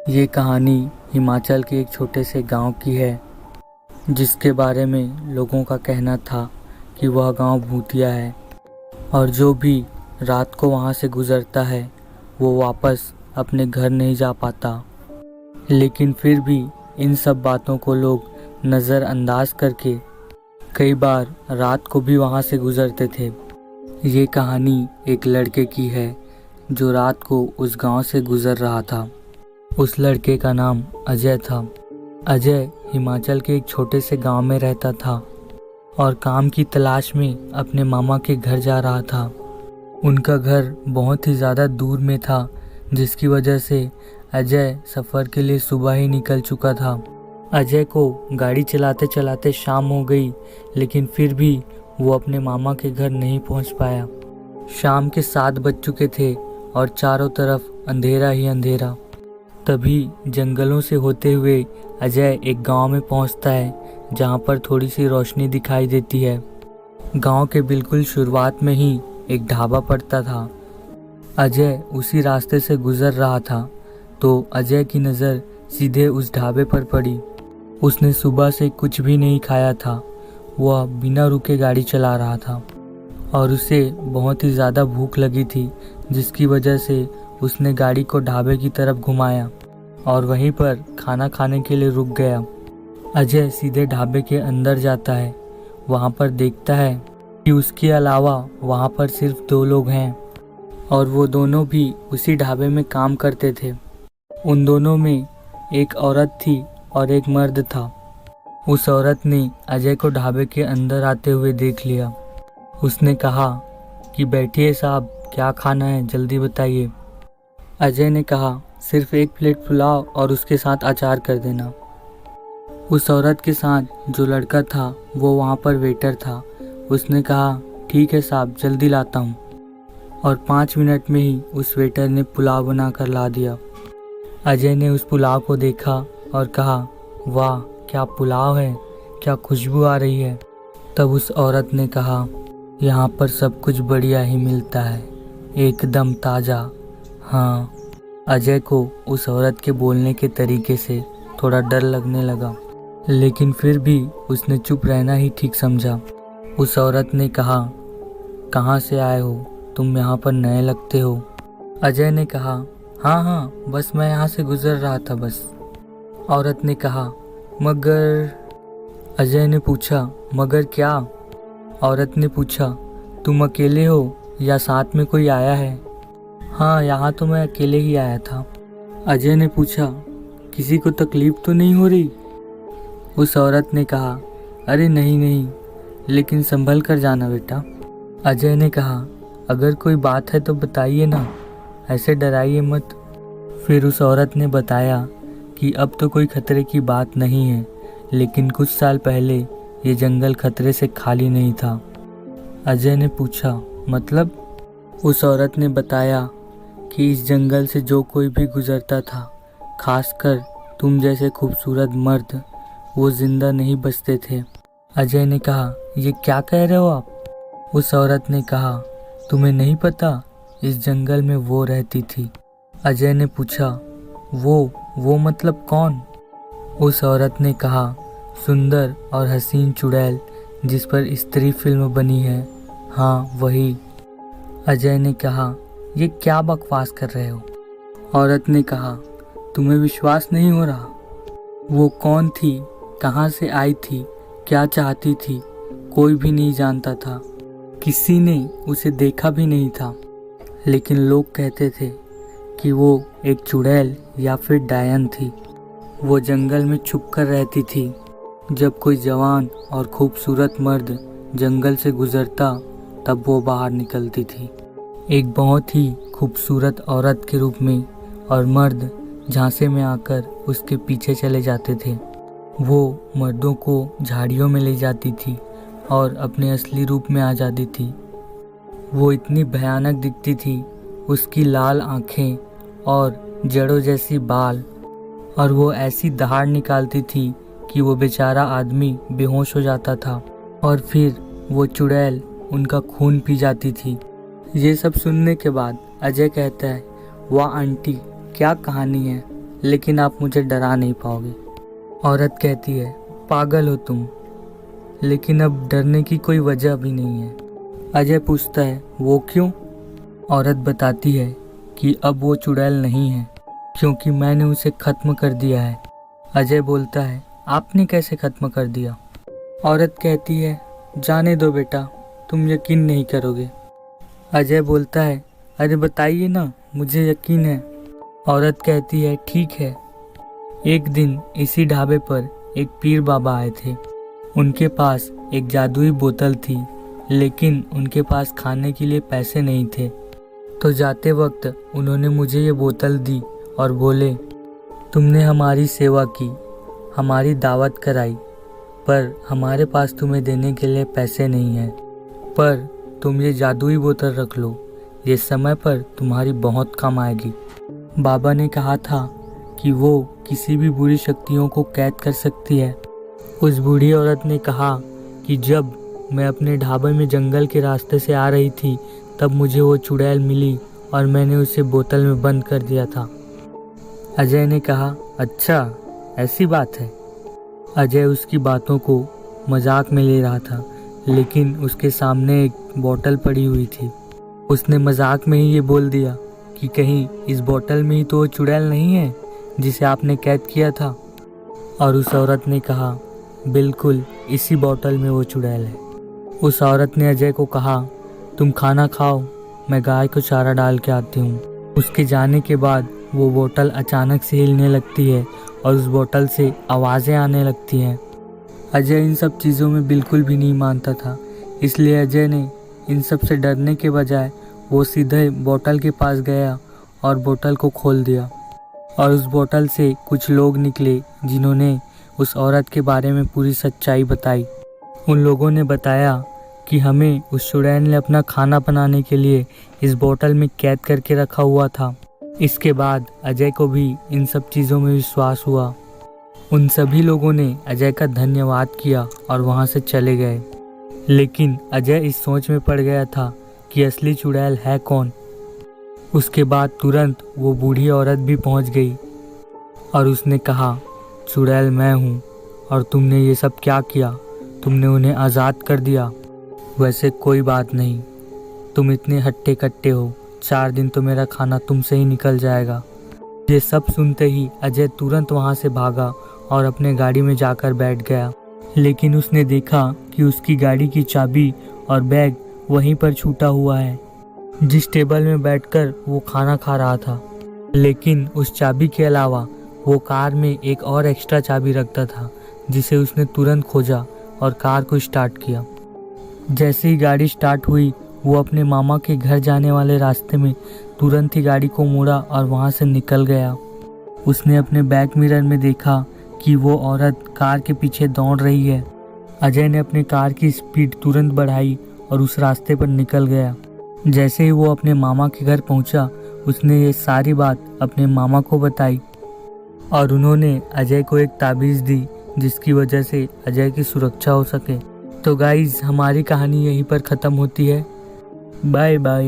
ये कहानी हिमाचल के एक छोटे से गांव की है, जिसके बारे में लोगों का कहना था कि वह गांव भूतिया है और जो भी रात को वहां से गुजरता है वो वापस अपने घर नहीं जा पाता। लेकिन फिर भी इन सब बातों को लोग नज़रअंदाज करके कई बार रात को भी वहां से गुजरते थे। ये कहानी एक लड़के की है जो रात को उस गांव से गुजर रहा था। उस लड़के का नाम अजय था। अजय हिमाचल के एक छोटे से गांव में रहता था और काम की तलाश में अपने मामा के घर जा रहा था। उनका घर बहुत ही ज़्यादा दूर में था, जिसकी वजह से अजय सफ़र के लिए सुबह ही निकल चुका था। अजय को गाड़ी चलाते चलाते शाम हो गई, लेकिन फिर भी वो अपने मामा के घर नहीं पहुंच पाया। शाम के 7 बज चुके थे और चारों तरफ अंधेरा ही अंधेरा। तभी जंगलों से होते हुए अजय एक गांव में पहुंचता है, जहां पर थोड़ी सी रोशनी दिखाई देती है। गांव के बिल्कुल शुरुआत में ही एक ढाबा पड़ता था। अजय उसी रास्ते से गुजर रहा था तो अजय की नज़र सीधे उस ढाबे पर पड़ी। उसने सुबह से कुछ भी नहीं खाया था। वह बिना रुके गाड़ी चला रहा था और उसे बहुत ही ज़्यादा भूख लगी थी, जिसकी वजह से उसने गाड़ी को ढाबे की तरफ घुमाया और वहीं पर खाना खाने के लिए रुक गया। अजय सीधे ढाबे के अंदर जाता है। वहाँ पर देखता है कि उसके अलावा वहाँ पर सिर्फ 2 लोग हैं और वो दोनों भी उसी ढाबे में काम करते थे। उन दोनों में एक औरत थी और एक मर्द था। उस औरत ने अजय को ढाबे के अंदर आते हुए देख लिया। उसने कहा कि बैठिए साहब, क्या खाना है, जल्दी बताइए। अजय ने कहा सिर्फ 1 प्लेट पुलाव और उसके साथ अचार कर देना। उस औरत के साथ जो लड़का था वो वहाँ पर वेटर था। उसने कहा ठीक है साहब, जल्दी लाता हूँ। और 5 मिनट में ही उस वेटर ने पुलाव बना कर ला दिया। अजय ने उस पुलाव को देखा और कहा वाह, क्या पुलाव है, क्या खुशबू आ रही है। तब उस औरत ने कहा यहाँ पर सब कुछ बढ़िया ही मिलता है, एकदम ताज़ा। हाँ, अजय को उस औरत के बोलने के तरीके से थोड़ा डर लगने लगा, लेकिन फिर भी उसने चुप रहना ही ठीक समझा। उस औरत ने कहा कहाँ से आए हो, तुम यहाँ पर नए लगते हो। अजय ने कहा हाँ, बस मैं यहाँ से गुजर रहा था बस। औरत ने कहा मगर। अजय ने पूछा मगर क्या। औरत ने पूछा तुम अकेले हो या साथ में कोई आया है। हाँ, यहाँ तो मैं अकेले ही आया था। अजय ने पूछा किसी को तकलीफ तो नहीं हो रही। उस औरत ने कहा अरे नहीं, लेकिन संभल कर जाना बेटा। अजय ने कहा अगर कोई बात है तो बताइए ना, ऐसे डराइए मत। फिर उस औरत ने बताया कि अब तो कोई खतरे की बात नहीं है, लेकिन कुछ साल पहले ये जंगल खतरे से खाली नहीं था। अजय ने पूछा मतलब। उस औरत ने बताया कि इस जंगल से जो कोई भी गुजरता था, खासकर तुम जैसे खूबसूरत मर्द, वो जिंदा नहीं बचते थे। अजय ने कहा ये क्या कह रहे हो आप। उस औरत ने कहा तुम्हें नहीं पता, इस जंगल में वो रहती थी। अजय ने पूछा वो मतलब कौन। उस औरत ने कहा सुंदर और हसीन चुड़ैल, जिस पर स्त्री फिल्म बनी है, हाँ वही। अजय ने कहा ये क्या बकवास कर रहे हो। औरत ने कहा तुम्हें विश्वास नहीं हो रहा। वो कौन थी, कहाँ से आई थी, क्या चाहती थी, कोई भी नहीं जानता था। किसी ने उसे देखा भी नहीं था, लेकिन लोग कहते थे कि वो एक चुड़ैल या फिर डायन थी। वो जंगल में छुपकर रहती थी। जब कोई जवान और खूबसूरत मर्द जंगल से गुजरता तब वो बाहर निकलती थी, एक बहुत ही खूबसूरत औरत के रूप में, और मर्द झांसे में आकर उसके पीछे चले जाते थे। वो मर्दों को झाड़ियों में ले जाती थी और अपने असली रूप में आ जाती थी। वो इतनी भयानक दिखती थी, उसकी लाल आँखें और जड़ों जैसी बाल, और वो ऐसी दहाड़ निकालती थी कि वो बेचारा आदमी बेहोश हो जाता था और फिर वो चुड़ैल उनका खून पी जाती थी। ये सब सुनने के बाद अजय कहता है वाह आंटी, क्या कहानी है, लेकिन आप मुझे डरा नहीं पाओगे। औरत कहती है, पागल हो तुम, लेकिन अब डरने की कोई वजह भी नहीं है। अजय पूछता है, वो क्यों? औरत बताती है कि अब वो चुड़ैल नहीं है, क्योंकि मैंने उसे ख़त्म कर दिया है। अजय बोलता है, आपने कैसे ख़त्म कर दिया? औरत कहती है, जाने दो बेटा, तुम यकीन नहीं करोगे। अजय बोलता है, अरे बताइए ना, मुझे यकीन है। औरत कहती है, ठीक है। एक दिन इसी ढाबे पर एक पीर बाबा आए थे। उनके पास एक जादुई बोतल थी, लेकिन उनके पास खाने के लिए पैसे नहीं थे। तो जाते वक्त उन्होंने मुझे ये बोतल दी और बोले, तुमने हमारी सेवा की, हमारी दावत कराई, पर हमारे पास तुम्हें देने के लिए पैसे नहीं हैं। पर तुम ये जादुई बोतल रख लो, ये समय पर तुम्हारी बहुत काम आएगी। बाबा ने कहा था कि वो किसी भी बुरी शक्तियों को कैद कर सकती है। उस बूढ़ी औरत ने कहा कि जब मैं अपने ढाबे में जंगल के रास्ते से आ रही थी, तब मुझे वो चुड़ैल मिली और मैंने उसे बोतल में बंद कर दिया था। अजय ने कहा, अच्छा ऐसी बात है। अजय उसकी बातों को मजाक में ले रहा था, लेकिन उसके सामने एक बोतल पड़ी हुई थी। उसने मजाक में ही ये बोल दिया कि कहीं इस बोतल में ही तो वो चुड़ैल नहीं है जिसे आपने कैद किया था। और उस औरत ने कहा, बिल्कुल इसी बोतल में वो चुड़ैल है। उस औरत ने अजय को कहा, तुम खाना खाओ, मैं गाय को चारा डाल के आती हूँ। उसके जाने के बाद वो बोतल अचानक से हिलने लगती है और उस बोतल से आवाज़ें आने लगती हैं। अजय इन सब चीज़ों में बिल्कुल भी नहीं मानता था, इसलिए अजय ने इन सब से डरने के बजाय वो सीधे बोतल के पास गया और बोतल को खोल दिया। और उस बोतल से कुछ लोग निकले जिन्होंने उस औरत के बारे में पूरी सच्चाई बताई। उन लोगों ने बताया कि हमें उस चुड़ैल ने अपना खाना बनाने के लिए इस बोतल में कैद करके रखा हुआ था। इसके बाद अजय को भी इन सब चीज़ों में विश्वास हुआ। उन सभी लोगों ने अजय का धन्यवाद किया और वहाँ से चले गए। लेकिन अजय इस सोच में पड़ गया था कि असली चुड़ैल है कौन। उसके बाद तुरंत वो बूढ़ी औरत भी पहुंच गई और उसने कहा, चुड़ैल मैं हूँ और तुमने ये सब क्या किया? तुमने उन्हें आज़ाद कर दिया। वैसे कोई बात नहीं, तुम इतने हट्टे कट्टे हो, 4 दिन तो मेरा खाना तुमसे ही निकल जाएगा। ये सब सुनते ही अजय तुरंत वहाँ से भागा और अपने गाड़ी में जाकर बैठ गया। लेकिन उसने देखा कि उसकी गाड़ी की चाबी और बैग वहीं पर छूटा हुआ है, जिस टेबल में बैठकर वो खाना खा रहा था। लेकिन उस चाबी के अलावा वो कार में एक और एक्स्ट्रा चाबी रखता था, जिसे उसने तुरंत खोजा और कार को स्टार्ट किया। जैसे ही गाड़ी स्टार्ट हुई, वो अपने मामा के घर जाने वाले रास्ते में तुरंत ही गाड़ी को मोड़ा और वहाँ से निकल गया। उसने अपने बैक मिरर में देखा कि वो औरत कार के पीछे दौड़ रही है। अजय ने अपने कार की स्पीड तुरंत बढ़ाई और उस रास्ते पर निकल गया। जैसे ही वो अपने मामा के घर पहुंचा, उसने ये सारी बात अपने मामा को बताई और उन्होंने अजय को एक ताबीज़ दी, जिसकी वजह से अजय की सुरक्षा हो सके। तो गाइज, हमारी कहानी यहीं पर ख़त्म होती है। Bye bye.